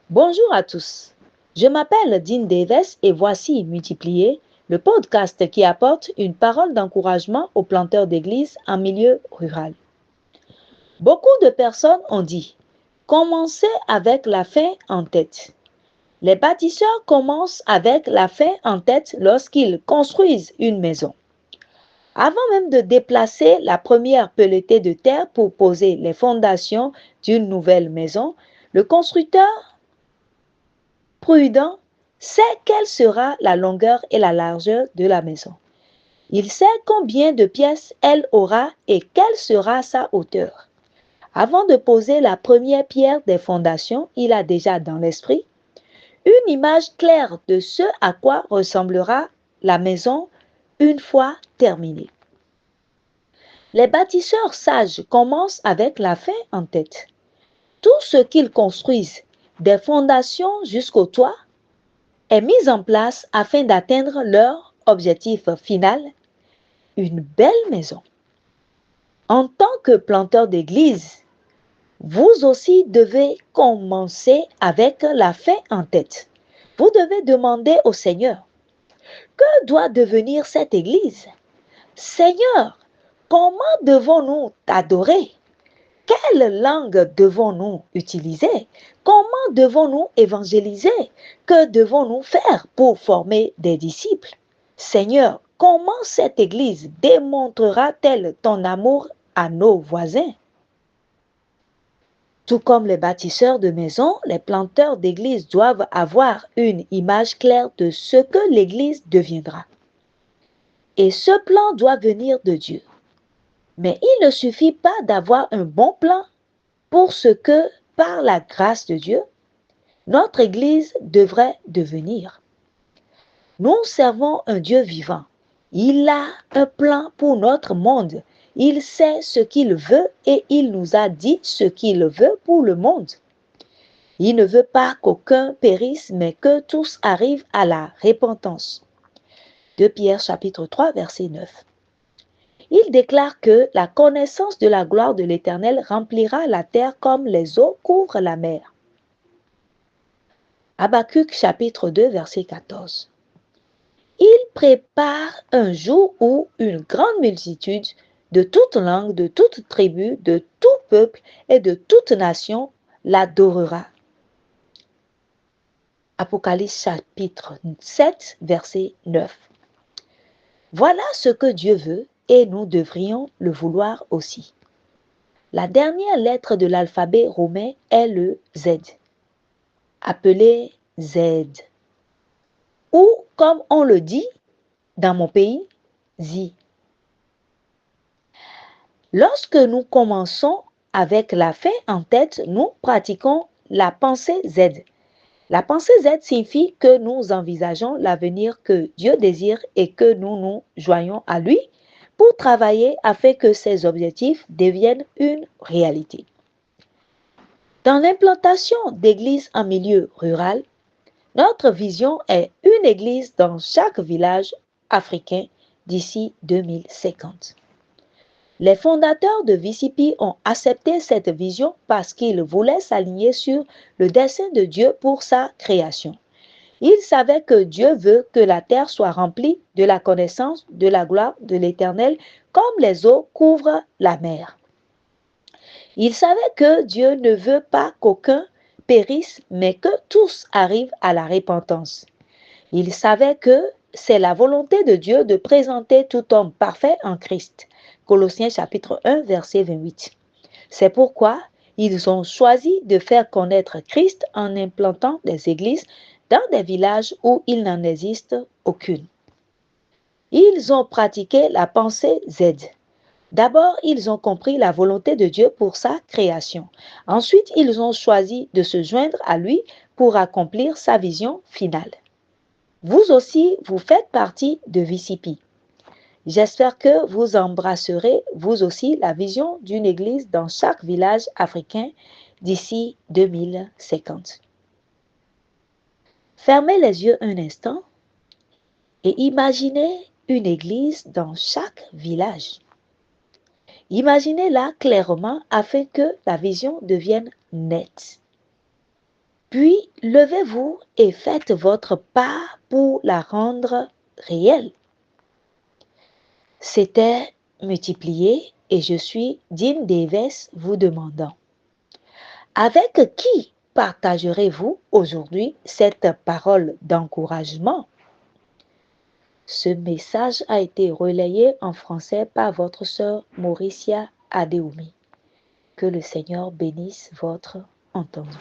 Bonjour à tous. Je m'appelle Dean Davis et voici Multiplier, le podcast qui apporte une parole d'encouragement aux planteurs d'église en milieu rural. Beaucoup de personnes ont dit, commencez avec la fin en tête. Les bâtisseurs commencent avec la fin en tête lorsqu'ils construisent une maison. Avant même de déplacer la première pelletée de terre pour poser les fondations d'une nouvelle maison, le constructeur prudent sait quelle sera la longueur et la largeur de la maison. Il sait combien de pièces elle aura et quelle sera sa hauteur. Avant de poser la première pierre des fondations, il a déjà dans l'esprit une image claire de ce à quoi ressemblera la maison une fois terminée. Les bâtisseurs sages commencent avec la fin en tête. Tout ce qu'ils construisent, des fondations jusqu'au toit, est mis en place afin d'atteindre leur objectif final, une belle maison. En tant que planteur d'église, vous aussi devez commencer avec la fin en tête. Vous devez demander au Seigneur, que doit devenir cette église? Seigneur, comment devons-nous t'adorer? Quelle langue devons-nous utiliser? Comment devons-nous évangéliser? Que devons-nous faire pour former des disciples? Seigneur, comment cette Église démontrera-t-elle ton amour à nos voisins? Tout comme les bâtisseurs de maisons, les planteurs d'églises doivent avoir une image claire de ce que l'Église deviendra. Et ce plan doit venir de Dieu. Mais il ne suffit pas d'avoir un bon plan pour ce que, par la grâce de Dieu, notre Église devrait devenir. Nous servons un Dieu vivant. Il a un plan pour notre monde. Il sait ce qu'il veut et il nous a dit ce qu'il veut pour le monde. Il ne veut pas qu'aucun périsse, mais que tous arrivent à la repentance. 2 Pierre chapitre 3, verset 9. Il déclare que la connaissance de la gloire de l'Éternel remplira la terre comme les eaux couvrent la mer. Habakkuk chapitre 2, verset 14. Il prépare un jour où une grande multitude de toute langue, de toute tribu, de tout peuple et de toute nation l'adorera. Apocalypse chapitre 7, verset 9. Voilà ce que Dieu veut et nous devrions le vouloir aussi. La dernière lettre de l'alphabet romain est le Z, appelé Z. Ou, comme on le dit dans mon pays, Z. Lorsque nous commençons avec la fin en tête, nous pratiquons la pensée Z. La pensée Z signifie que nous envisageons l'avenir que Dieu désire et que nous nous joignons à lui pour travailler afin que ses objectifs deviennent une réalité. Dans l'implantation d'églises en milieu rural, notre vision est une église dans chaque village africain d'ici 2050. Les fondateurs de VCP ont accepté cette vision parce qu'ils voulaient s'aligner sur le dessein de Dieu pour sa création. Ils savaient que Dieu veut que la terre soit remplie de la connaissance de la gloire de l'Éternel comme les eaux couvrent la mer. Ils savaient que Dieu ne veut pas qu'aucun périsse, mais que tous arrivent à la repentance. Ils savaient que c'est la volonté de Dieu de présenter tout homme parfait en Christ. Colossiens chapitre 1, verset 28. C'est pourquoi ils ont choisi de faire connaître Christ en implantant des églises dans des villages où il n'en existe aucune. Ils ont pratiqué la pensée Z. D'abord, ils ont compris la volonté de Dieu pour sa création. Ensuite, ils ont choisi de se joindre à lui pour accomplir sa vision finale. Vous aussi, vous faites partie de VCP. J'espère que vous embrasserez, vous aussi, la vision d'une église dans chaque village africain d'ici 2050. Fermez les yeux un instant et imaginez une église dans chaque village. Imaginez-la clairement afin que la vision devienne nette. Puis, levez-vous et faites votre part pour la rendre réelle. C'était multiplié et je suis Dean Davis vous demandant, avec qui partagerez-vous aujourd'hui cette parole d'encouragement? Ce message a été relayé en français par votre sœur Mauricia Adeoumi. Que le Seigneur bénisse votre entendement.